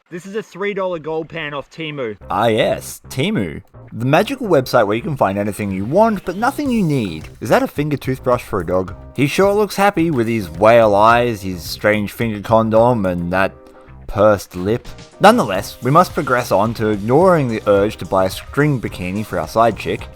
This is a $3 gold pan off TEMU. Ah yes, TEMU. The magical website where you can find anything you want, but nothing you need. Is that a finger toothbrush for a dog? He sure looks happy with his whale eyes, his strange finger condom, and that pursed lip. Nonetheless, we must progress on to ignoring the urge to buy a string bikini for our side chick,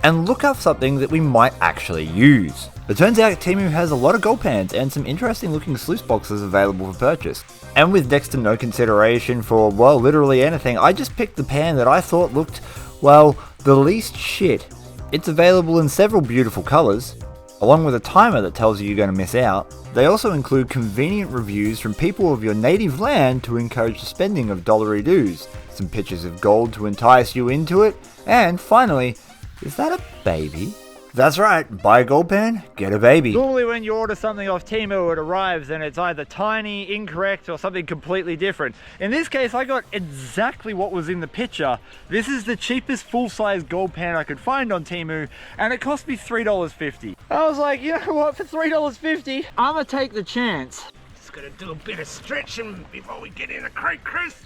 and look up something that we might actually use. It turns out TEMU has a lot of gold pans and some interesting looking sluice boxes available for purchase. And with next to no consideration for, well, literally anything, I just picked the pan that I thought looked, well, the least shit. It's available in several beautiful colours, along with a timer that tells you you're going to miss out. They also include convenient reviews from people of your native land to encourage the spending of dollary dues, some pictures of gold to entice you into it, and finally, is that a baby? That's right, buy a gold pan, get a baby. Normally when you order something off TEMU, it arrives and it's either tiny, incorrect, or something completely different. In this case, I got exactly what was in the picture. This is the cheapest full-size gold pan I could find on TEMU, and it cost me $3.50. I was like, you know what, for $3.50, I'm gonna take the chance. Just gonna do a bit of stretching before we get in the crate, Chris.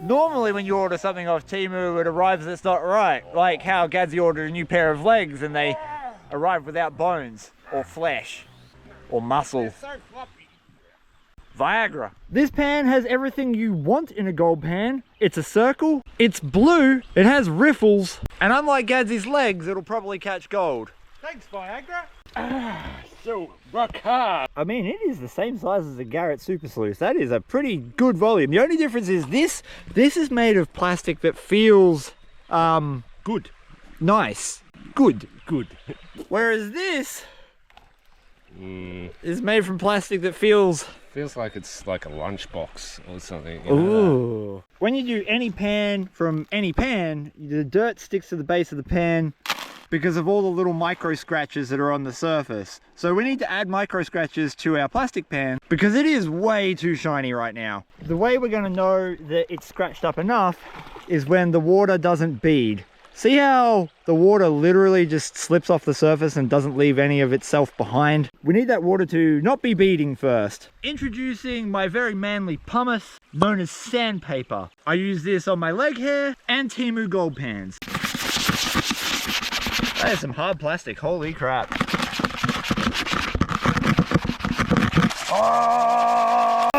Normally when you order something off TEMU, it arrives it's not right. Like how Gadsy ordered a new pair of legs and they arrived without bones, or flesh, or muscle. So floppy. Viagra. This pan has everything you want in a gold pan. It's a circle, it's blue, it has riffles, and unlike Gadsy's legs, it'll probably catch gold. Thanks, Viagra. So rock hard. I mean, it is the same size as a Garrett Super Sluice. That is a pretty good volume. The only difference is this is made of plastic that feels, Good. nice. Good. Good. Whereas this is made from plastic that feels... Feels like it's like a lunchbox or something. You know, Ooh. When you do any pan from any pan, the dirt sticks to the base of the pan because of all the little micro scratches that are on the surface. So we need to add micro scratches to our plastic pan because it is way too shiny right now. The way we're gonna know that it's scratched up enough is when the water doesn't bead. See how the water literally just slips off the surface and doesn't leave any of itself behind? We need that water to not be beading first. Introducing my very manly pumice, known as sandpaper. I use this on my leg hair and TEMU gold pans. That is some hard plastic, holy crap. Oh!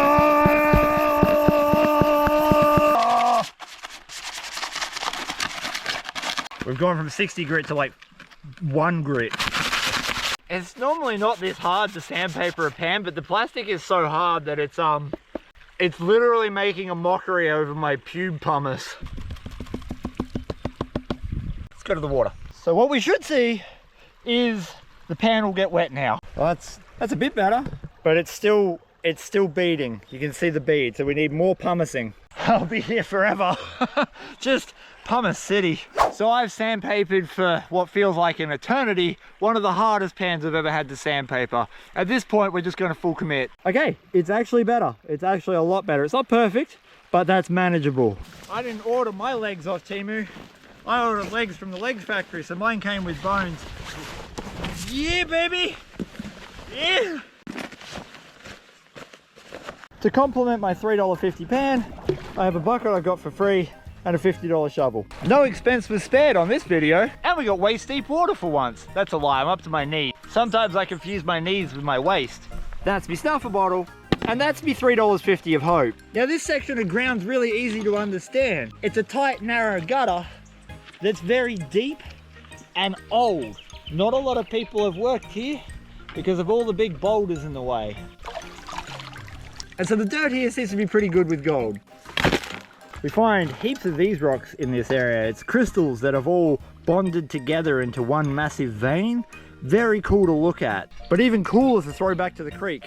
We've gone from 60 grit to like 1 grit. It's normally not this hard to sandpaper a pan, but the plastic is so hard that it's literally making a mockery over my pube pumice. Let's go to the water. So what we should see is the pan will get wet now. Well, that's a bit better, but it's still beading. You can see the bead, so we need more pumicing. I'll be here forever. Just pumice city. So I've sandpapered for what feels like an eternity, one of the hardest pans I've ever had to sandpaper. At this point, we're just going to full commit. Okay, it's actually better. It's actually a lot better. It's not perfect, but that's manageable. I didn't order my legs off TEMU. I ordered legs from the legs factory, so mine came with bones. Yeah, baby! Yeah! To complement my $3.50 pan, I have a bucket I got for free and a $50 shovel. No expense was spared on this video, and we got waist deep water for once. That's a lie, I'm up to my knee. Sometimes I confuse my knees with my waist. That's me snuffer bottle, and that's me $3.50 of hope. Now this section of ground's really easy to understand. It's a tight, narrow gutter that's very deep and old. Not a lot of people have worked here because of all the big boulders in the way. And so the dirt here seems to be pretty good with gold. We find heaps of these rocks in this area. It's crystals that have all bonded together into one massive vein. Very cool to look at, but even cooler to throw back to the creek.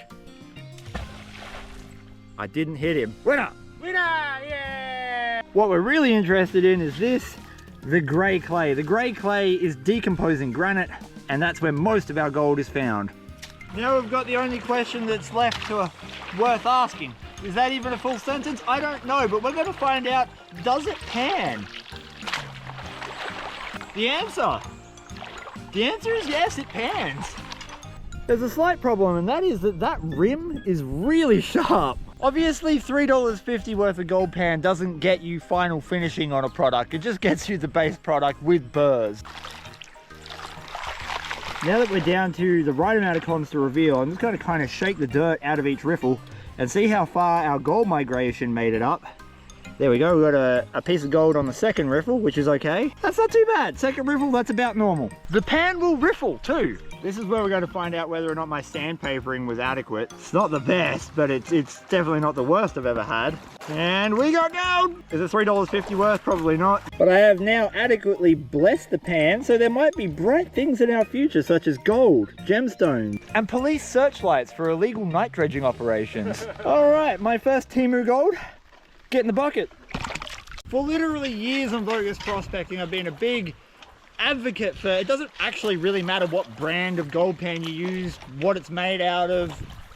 I didn't hit him. Winner! Winner! Yeah! What we're really interested in is this, the grey clay. The grey clay is decomposing granite, and that's where most of our gold is found. Now we've got the only question that's left worth asking. Is that even a full sentence? I don't know, but we're going to find out, does it pan? The answer is yes, it pans. There's a slight problem, and that is that rim is really sharp. Obviously, $3.50 worth of gold pan doesn't get you final finishing on a product. It just gets you the base product with burrs. Now that we're down to the right amount of cons to reveal, I'm just going to kind of shake the dirt out of each riffle and see how far our gold migration made it up. There we go, we got a piece of gold on the second riffle, which is okay. That's not too bad. Second riffle, that's about normal. The pan will riffle too. This is where we're going to find out whether or not my sandpapering was adequate. It's not the best, but it's definitely not the worst I've ever had. And we got gold! Is it $3.50 worth? Probably not. But I have now adequately blessed the pan, so there might be bright things in our future, such as gold, gemstones, and police searchlights for illegal night dredging operations. All right, my first TEMU gold. Get in the bucket. For literally years on Vo-Gus prospecting, I've been a big advocate for, it doesn't actually really matter what brand of gold pan you use, what it's made out of,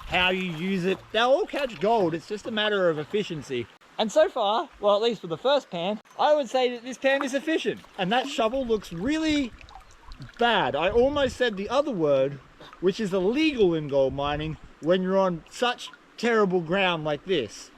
how you use it. They'll all catch gold. It's just a matter of efficiency. And so far, well, at least for the first pan, I would say that this pan is efficient. And that shovel looks really bad. I almost said the other word, which is illegal in gold mining when you're on such terrible ground like this.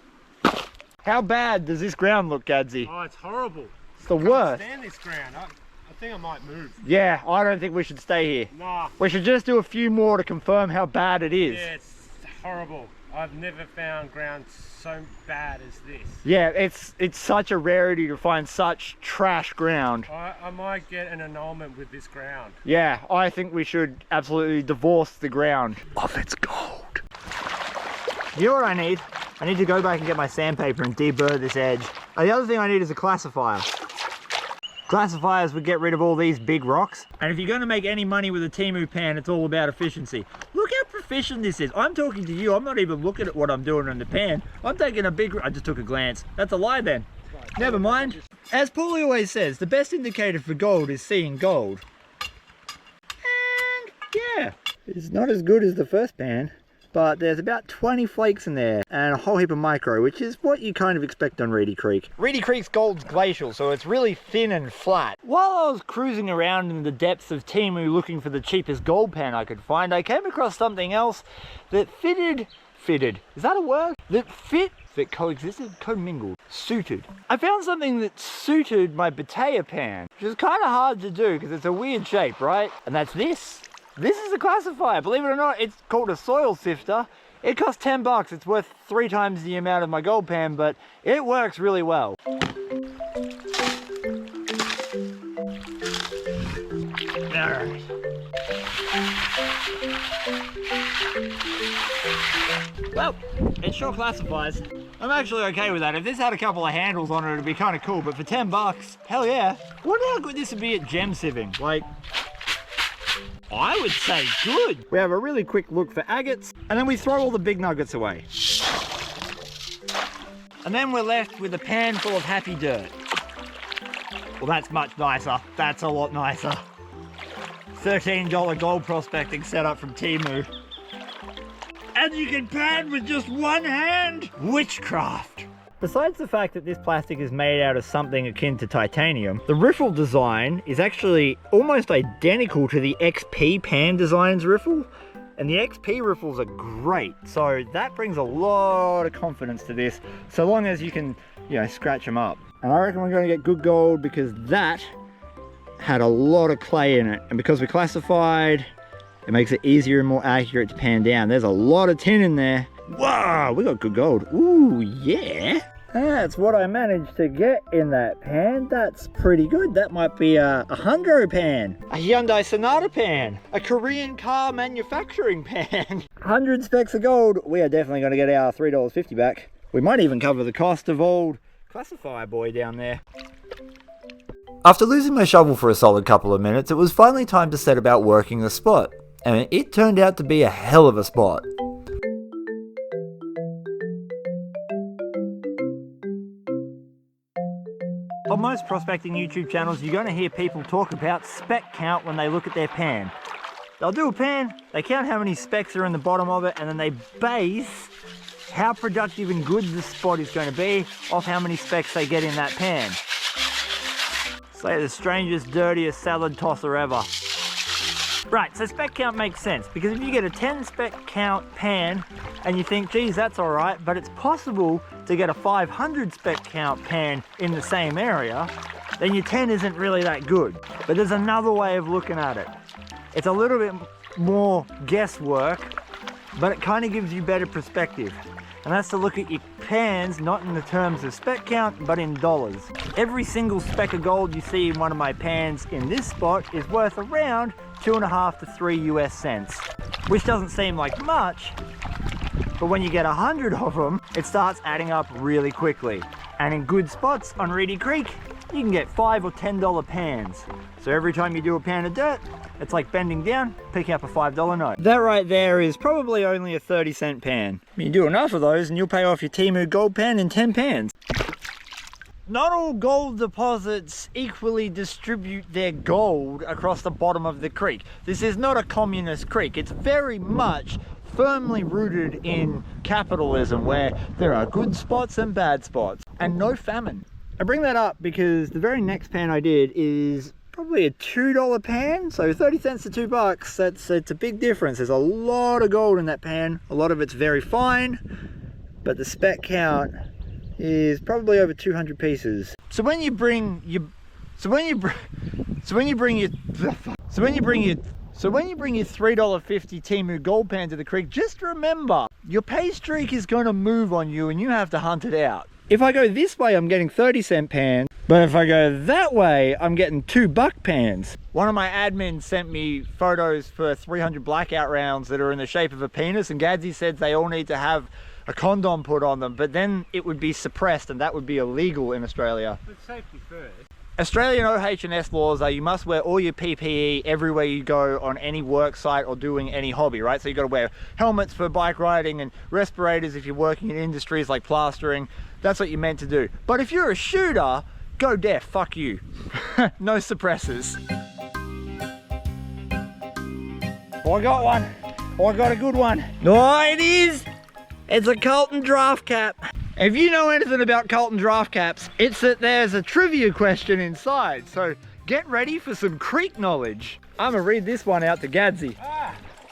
How bad does this ground look, Gadsy? Oh, it's horrible. It's the worst. I can't stand this ground. I think I might move. Yeah, I don't think we should stay here. Nah. We should just do a few more to confirm how bad it is. Yeah, it's horrible. I've never found ground so bad as this. Yeah, it's such a rarity to find such trash ground. I might get an annulment with this ground. Yeah, I think we should absolutely divorce the ground of its gold. You know what I need? I need to go back and get my sandpaper and deburr this edge. The other thing I need is a classifier. Classifiers would get rid of all these big rocks. And if you're going to make any money with a TEMU pan, it's all about efficiency. Look how proficient this is. I'm talking to you. I'm not even looking at what I'm doing on the pan. I'm taking a big... I just took a glance. That's a lie then. Never mind. As Paulie always says, the best indicator for gold is seeing gold. And yeah, it's not as good as the first pan, but there's about 20 flakes in there and a whole heap of micro, which is what you kind of expect on Reedy Creek. Reedy Creek's gold's glacial, so it's really thin and flat. While I was cruising around in the depths of TEMU looking for the cheapest gold pan I could find, I came across something else that fitted, is that a word? That coexisted, commingled, suited. I found something that suited my Batea pan, which is kind of hard to do because it's a weird shape, right? And that's this. This is a classifier. Believe it or not, it's called a soil sifter. It costs 10 bucks. It's worth 3 times the amount of my gold pan, but it works really well. Alright. Well, it sure classifies. I'm actually okay with that. If this had a couple of handles on it, it'd be kind of cool, but for 10 bucks, hell yeah. Wonder how good this would be at gem sieving. Like, I would say good. We have a really quick look for agates, and then we throw all the big nuggets away. And then we're left with a pan full of happy dirt. Well, that's much nicer. That's a lot nicer. $13 gold prospecting setup from TEMU. And you can pan with just one hand? Witchcraft. Besides the fact that this plastic is made out of something akin to titanium, the riffle design is actually almost identical to the XP pan designs riffle. And the XP riffles are great, so that brings a lot of confidence to this, so long as you can, you know, scratch them up. And I reckon we're going to get good gold because that had a lot of clay in it, and because we classified, it makes it easier and more accurate to pan down. There's a lot of tin in there. Wow, we got good gold. Ooh, yeah. That's what I managed to get in that pan. That's pretty good. That might be a Hungro pan, a Hyundai Sonata pan, a Korean car manufacturing pan. 100 specks of gold. We are definitely going to get our $3.50 back. We might even cover the cost of old classifier boy down there. After losing my shovel for a solid couple of minutes, it was finally time to set about working the spot. And it turned out to be a hell of a spot. On most prospecting YouTube channels, you're going to hear people talk about spec count when they look at their pan. They'll do a pan, they count how many specs are in the bottom of it, and then they base how productive and good the spot is going to be off how many specs they get in that pan. It's like the strangest, dirtiest salad tosser ever. Right, so spec count makes sense because if you get a 10 spec count pan and you think, geez, that's all right, but it's possible to get a 500 spec count pan in the same area, then your 10 isn't really that good. But there's another way of looking at it. It's a little bit more guesswork, but it kind of gives you better perspective. And that's to look at your pans, not in the terms of spec count, but in dollars. Every single speck of gold you see in one of my pans in this spot is worth around 2.5 to 3 US cents, which doesn't seem like much, but when you get 100 of them, it starts adding up really quickly. And in good spots on Reedy Creek, you can get $5 or $10 pans. So every time you do a pan of dirt, it's like bending down, picking up a $5 note. That right there is probably only a 30-cent pan. You do enough of those and you'll pay off your TEMU gold pan in 10 pans. Not all gold deposits equally distribute their gold across the bottom of the creek. This is not a communist creek. It's very much firmly rooted in capitalism where there are good spots and bad spots and no famine. I bring that up because the very next pan I did is probably a $2 pan, so 30 cents to $2. It's a big difference. There's a lot of gold in that pan. A lot of it's very fine, but the spec count is probably over 200 pieces. So when you bring your $3.50 TEMU gold pan to the creek, just remember your pay streak is going to move on you and you have to hunt it out. If I go this way, I'm getting 30-cent pans, but if I go that way, I'm getting $2 pans. One of my admins sent me photos for 300 blackout rounds that are in the shape of a penis, and Gadsy said they all need to have a condom put on them, but then it would be suppressed and that would be illegal in Australia. But safety first. Australian OH&S laws are you must wear all your PPE everywhere you go on any work site or doing any hobby, right? So you got to wear helmets for bike riding and respirators if you're working in industries like plastering. That's what you're meant to do. But if you're a shooter, go deaf, fuck you. No suppressors. Oh, I got one. Oh, I got a good one. Oh, it is. It's a Colton draft cap. If you know anything about Colton draft caps, it's that there's a trivia question inside. So get ready for some creek knowledge. I'm gonna read this one out to Gadsy.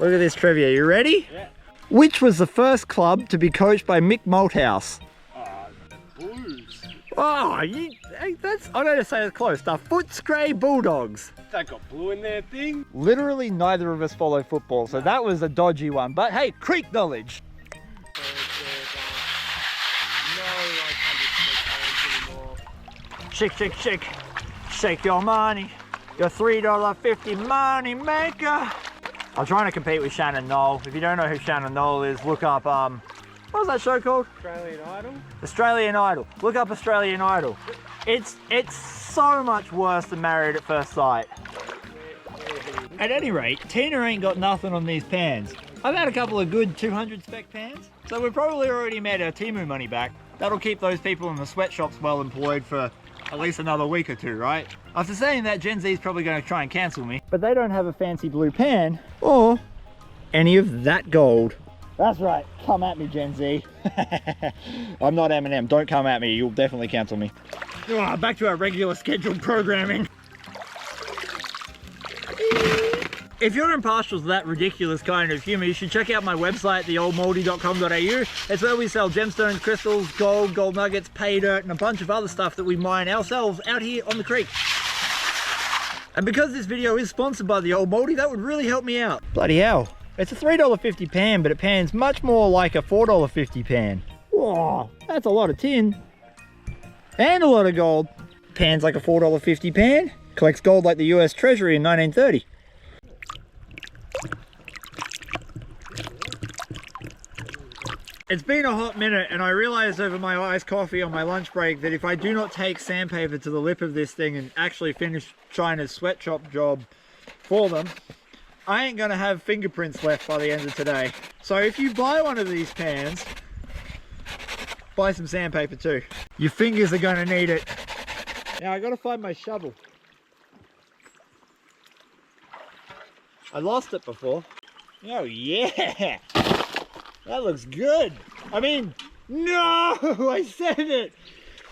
Look at this trivia, you ready? Yeah. Which was the first club to be coached by Mick Malthouse? Blues. Oh, I'm gonna say it's close. The Footscray Bulldogs. That got blue in their thing. Literally neither of us follow football, so that was a dodgy one. But hey, creek knowledge. Shake, shake, shake. Shake your money. Your $3.50 money maker. I'm trying to compete with Shannon Knoll. If you don't know who Shannon Knoll is, look up, what was that show called? Australian Idol. Australian Idol. Look up Australian Idol. It's so much worse than Married at First Sight. At any rate, Tina ain't got nothing on these pans. I've had a couple of good 200 spec pans, so we've probably already made our TEMU money back. That'll keep those people in the sweatshops well employed for at least another week or two, right? After saying that, Gen Z's probably going to try and cancel me. But they don't have a fancy blue pan or any of that gold. That's right, come at me, Gen Z. I'm not Eminem, don't come at me, you'll definitely cancel me. Oh, back to our regular scheduled programming. If you're impartial to that ridiculous kind of humor, you should check out my website, theoldmouldy.com.au. It's where we sell gemstones, crystals, gold nuggets, pay dirt, and a bunch of other stuff that we mine ourselves out here on the creek. And because this video is sponsored by the Old Mouldy, that would really help me out. Bloody hell. It's a $3.50 pan, but it pans much more like a $4.50 pan. Whoa, that's a lot of tin. And a lot of gold. Pans like a $4.50 pan, collects gold like the US Treasury in 1930. It's been a hot minute and I realized over my iced coffee on my lunch break that if I do not take sandpaper to the lip of this thing and actually finish China's sweatshop job for them, I ain't gonna have fingerprints left by the end of today. So if you buy one of these pans, buy some sandpaper too. Your fingers are gonna need it. Now I gotta find my shovel. I lost it before. Oh yeah! That looks good. I mean, no! I said it!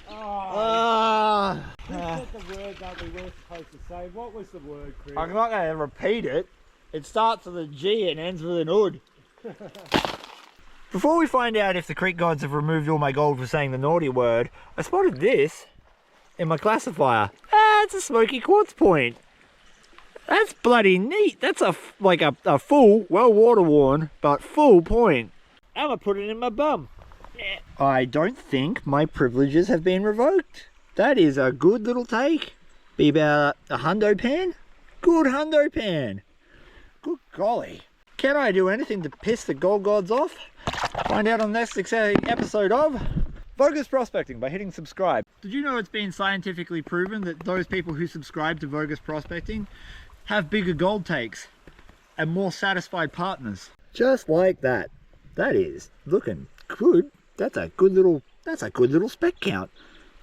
Oh, we said the word that we were supposed to say. What was the word, Chris? I'm not going to repeat it. It starts with a G and ends with an ood. Before we find out if the Creek gods have removed all my gold for saying the naughty word, I spotted this in my classifier. Ah, it's a smoky quartz point. That's bloody neat. That's like a full, well water worn, but full point. I'm gonna put it in my bum. I don't think my privileges have been revoked. That is a good little take. Be about a hundo pan. Good hundo pan. Good golly. Can I do anything to piss the gold gods off? Find out on the next exciting episode of Vo-Gus Prospecting by hitting subscribe. Did you know it's been scientifically proven that those people who subscribe to Vo-Gus Prospecting have bigger gold takes and more satisfied partners? Just like that. That is looking good. That's a good little spec count.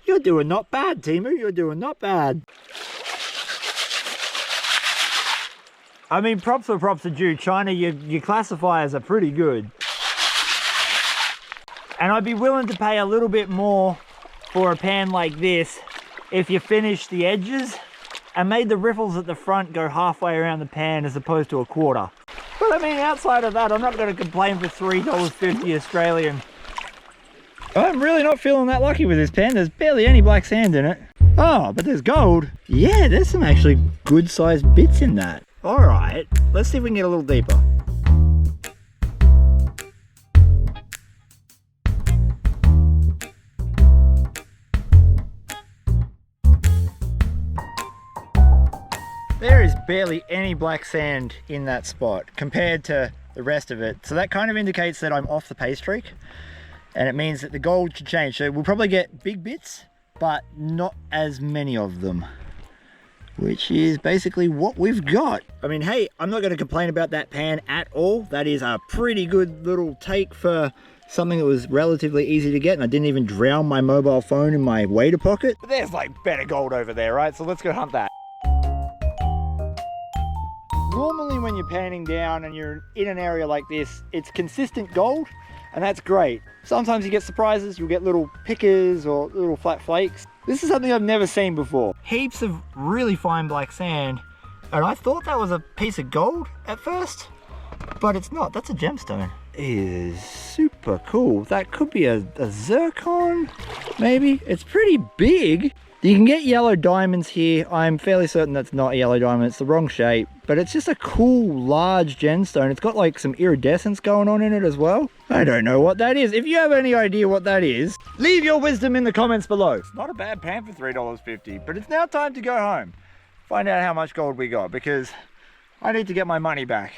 You're doing not bad, TEMU. You're doing not bad. I mean, props for props are due. China, your classifiers are pretty good. And I'd be willing to pay a little bit more for a pan like this if you finished the edges and made the riffles at the front go halfway around the pan as opposed to a quarter. But I mean, outside of that, I'm not going to complain for $3.50 Australian. I'm really not feeling that lucky with this pan. There's barely any black sand in it. Oh, but there's gold. Yeah, there's some actually good sized bits in that. All right, let's see if we can get a little deeper. There is barely any black sand in that spot compared to the rest of it. So that kind of indicates that I'm off the pay streak, and it means that the gold should change. So we'll probably get big bits, but not as many of them, which is basically what we've got. I mean, hey, I'm not going to complain about that pan at all. That is a pretty good little take for something that was relatively easy to get, and I didn't even drown my mobile phone in my wader pocket. But there's like better gold over there, right? So let's go hunt that. Normally when you're panning down and you're in an area like this, it's consistent gold, and that's great. Sometimes you get surprises. You'll get little pickers or little flat flakes. This is something I've never seen before. Heaps of really fine black sand, and I thought that was a piece of gold at first, but it's not. That's a gemstone. It is super cool. That could be a zircon, maybe. It's pretty big. You can get yellow diamonds here. I'm fairly certain that's not a yellow diamond. It's the wrong shape, but it's just a cool large gemstone. It's got like some iridescence going on in it as well. I don't know what that is. If you have any idea what that is, leave your wisdom in the comments below. It's not a bad pan for $3.50, but it's now time to go home. Find out how much gold we got, because I need to get my money back.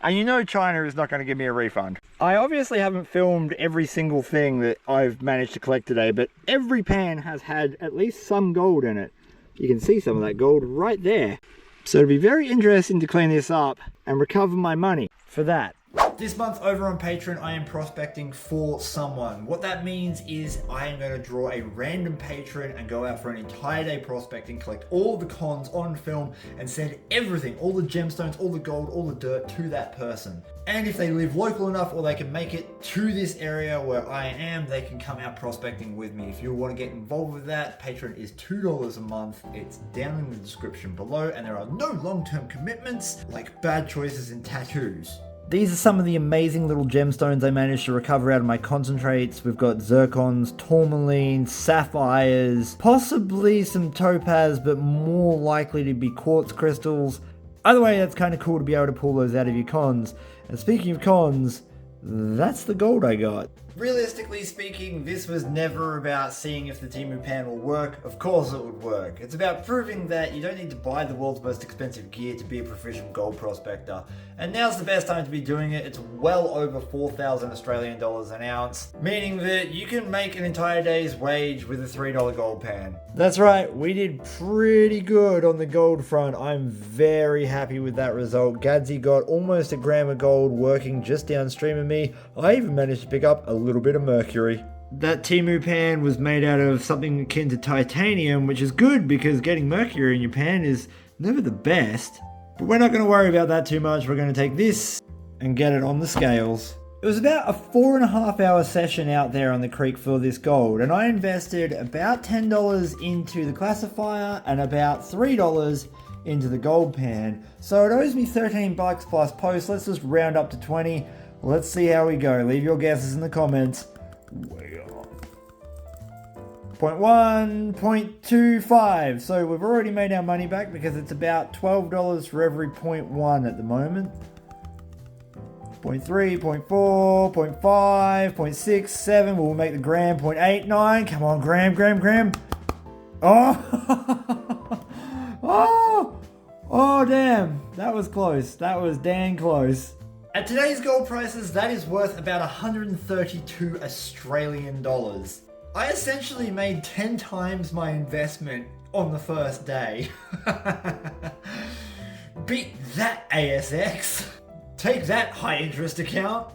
And you know China is not going to give me a refund. I obviously haven't filmed every single thing that I've managed to collect today, but every pan has had at least some gold in it. You can see some of that gold right there. So it'll be very interesting to clean this up and recover my money for that. This month over on Patreon, I am prospecting for someone. What that means is I am going to draw a random patron and go out for an entire day prospecting, collect all the cons on film, and send everything, all the gemstones, all the gold, all the dirt to that person. And if they live local enough or they can make it to this area where I am, they can come out prospecting with me. If you want to get involved with that, Patreon is $2 a month. It's down in the description below, and there are no long-term commitments like bad choices in tattoos. These are some of the amazing little gemstones I managed to recover out of my concentrates. We've got zircons, tourmaline, sapphires, possibly some topaz, but more likely to be quartz crystals. Either way, that's kind of cool to be able to pull those out of your cons. And speaking of cons, that's the gold I got. Realistically speaking, this was never about seeing if the TEMU pan will work. Of course it would work. It's about proving that you don't need to buy the world's most expensive gear to be a proficient gold prospector. And now's the best time to be doing it. It's well over 4,000 Australian dollars an ounce, meaning that you can make an entire day's wage with a $3 gold pan. That's right, we did pretty good on the gold front. I'm very happy with that result. Gadsy got almost a gram of gold working just downstream of me. I even managed to pick up a little bit of mercury. That TEMU pan was made out of something akin to titanium, which is good because getting mercury in your pan is never the best. But we're not going to worry about that too much. We're going to take this and get it on the scales. It was about a 4.5 hour session out there on the creek for this gold, and I invested about $10 into the classifier and about $3 into the gold pan. So it owes me 13 bucks plus post. Let's just round up to 20. Let's see how we go. Leave your guesses in the comments. 0.1, 0.25. So we've already made our money back because it's about $12 for every 0.1 at the moment. 0.3, 0.4, 0.5, 0.6, 7. We'll make the gram. 0.89. Come on, gram. Oh! Oh, damn. That was close. That was dang close. At today's gold prices, that is worth about 132 Australian dollars. I essentially made 10 times my investment on the first day. Beat that, ASX. Take that, high interest account.